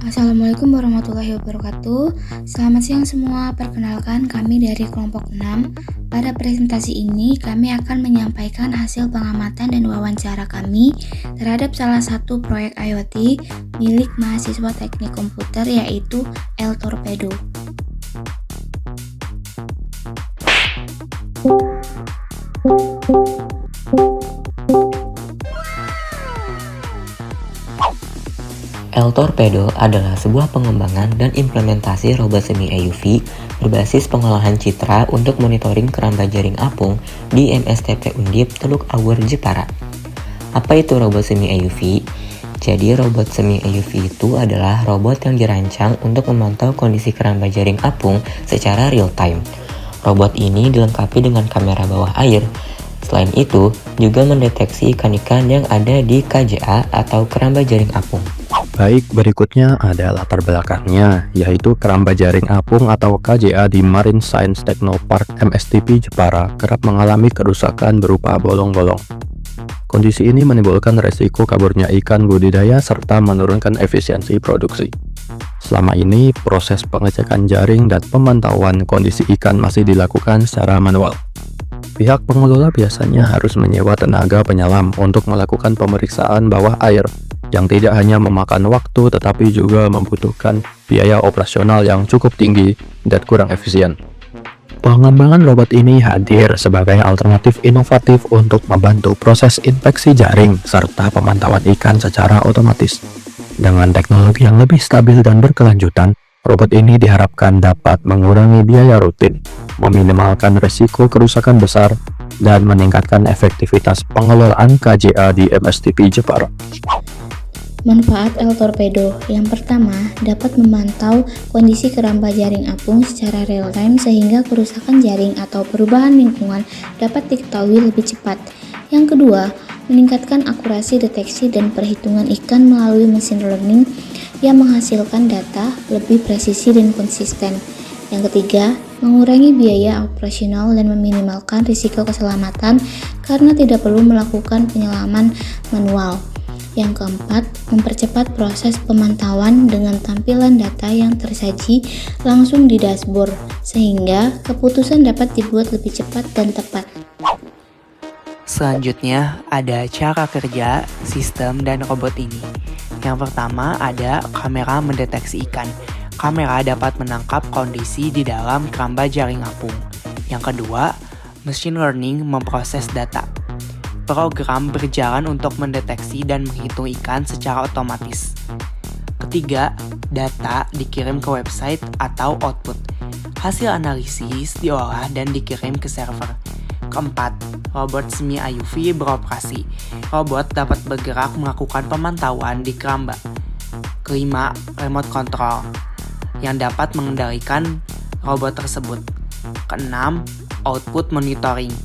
Assalamualaikum warahmatullahi wabarakatuh. Selamat siang semua, perkenalkan kami dari kelompok 6. Pada presentasi ini kami akan menyampaikan hasil pengamatan dan wawancara kami terhadap salah satu proyek IoT milik mahasiswa teknik komputer yaitu El Torpedo. El Torpedo adalah sebuah pengembangan dan implementasi robot semi EUV berbasis pengolahan citra untuk monitoring keramba jaring apung di MSTP Undip Teluk Awur, Jepara. Apa itu robot semi EUV? Jadi robot semi EUV itu adalah robot yang dirancang untuk memantau kondisi keramba jaring apung secara real time. Robot ini dilengkapi dengan kamera bawah air. Selain itu, juga mendeteksi ikan-ikan yang ada di KJA atau keramba jaring apung. Baik, berikutnya ada latar belakangnya, yaitu keramba jaring apung atau KJA di Marine Science Technopark MSTP Jepara kerap mengalami kerusakan berupa bolong-bolong. Kondisi ini menimbulkan resiko kaburnya ikan budidaya serta menurunkan efisiensi produksi. Selama ini, proses pengecekan jaring dan pemantauan kondisi ikan masih dilakukan secara manual. Pihak pengelola biasanya harus menyewa tenaga penyelam untuk melakukan pemeriksaan bawah air yang tidak hanya memakan waktu tetapi juga membutuhkan biaya operasional yang cukup tinggi dan kurang efisien. Pengembangan robot ini hadir sebagai alternatif inovatif untuk membantu proses inspeksi jaring serta pemantauan ikan secara otomatis. Dengan teknologi yang lebih stabil dan berkelanjutan, robot ini diharapkan dapat mengurangi biaya rutin, meminimalkan risiko kerusakan besar, dan meningkatkan efektivitas pengelolaan KJA di MSTP Jepara. Manfaat El Torpedo. Yang pertama, dapat memantau kondisi keramba jaring apung secara real time sehingga kerusakan jaring atau perubahan lingkungan dapat diketahui lebih cepat. Yang kedua, meningkatkan akurasi deteksi dan perhitungan ikan melalui mesin learning yang menghasilkan data lebih presisi dan konsisten. Yang ketiga, mengurangi biaya operasional dan meminimalkan risiko keselamatan karena tidak perlu melakukan penyelaman manual. Yang keempat, mempercepat proses pemantauan dengan tampilan data yang tersaji langsung di dashboard, sehingga keputusan dapat dibuat lebih cepat dan tepat. Selanjutnya, ada cara kerja, sistem, dan robot ini. Yang pertama ada kamera mendeteksi ikan. Kamera dapat menangkap kondisi di dalam keramba jaring apung. Yang kedua, machine learning memproses data. Program berjalan untuk mendeteksi dan menghitung ikan secara otomatis. Ketiga, data dikirim ke website atau output. Hasil analisis diolah dan dikirim ke server. Keempat, robot semi EUV beroperasi. Robot dapat bergerak melakukan pemantauan di keramba. Kelima, remote control yang dapat mengendalikan robot tersebut. Keenam, output monitoring.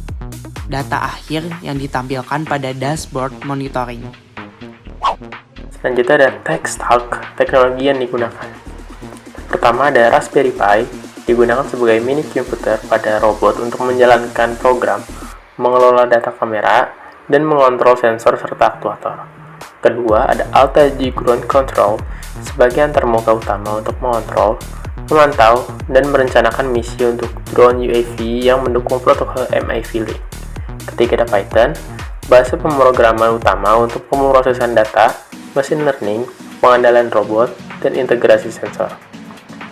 Data akhir yang ditampilkan pada dashboard monitoring. Selanjutnya ada TechStalk, teknologi yang digunakan. Pertama ada Raspberry Pi, digunakan sebagai mini komputer pada robot untuk menjalankan program, mengelola data kamera, dan mengontrol sensor serta aktuator. Kedua ada AltaG Ground Control, sebagai antarmuka utama untuk mengontrol, memantau, dan merencanakan misi untuk drone UAV yang mendukung protokol MIV Link. Ketiga ada Python, bahasa pemrograman utama untuk pemrosesan data, machine learning, pengendalian robot, dan integrasi sensor.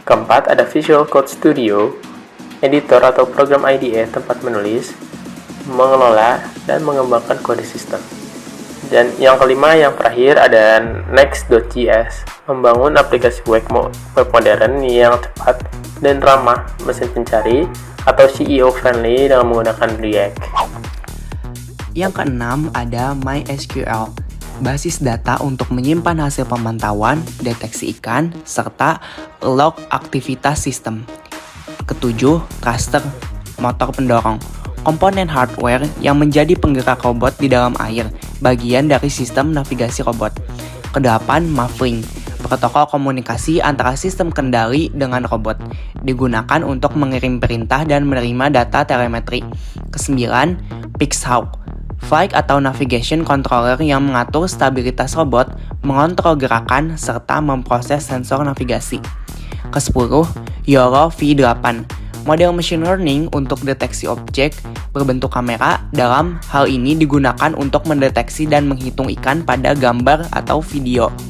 Keempat ada Visual Code Studio, editor atau program IDE tempat menulis, mengelola, dan mengembangkan kode sistem. Dan yang kelima, yang terakhir ada Next.js, membangun aplikasi web modern yang cepat dan ramah mesin pencari atau CEO friendly dengan menggunakan React. Yang keenam ada MySQL, basis data untuk menyimpan hasil pemantauan, deteksi ikan, serta log aktivitas sistem. Ketujuh, thruster, motor pendorong, komponen hardware yang menjadi penggerak robot di dalam air, bagian dari sistem navigasi robot. Kedelapan, muffling, protokol komunikasi antara sistem kendali dengan robot, digunakan untuk mengirim perintah dan menerima data telemetri. Kesembilan, Pixhawk, Flight atau Navigation Controller yang mengatur stabilitas robot, mengontrol gerakan, serta memproses sensor navigasi. Ke-10, YOLO V8, model machine learning untuk deteksi objek berbentuk kamera. Dalam hal ini digunakan untuk mendeteksi dan menghitung ikan pada gambar atau video.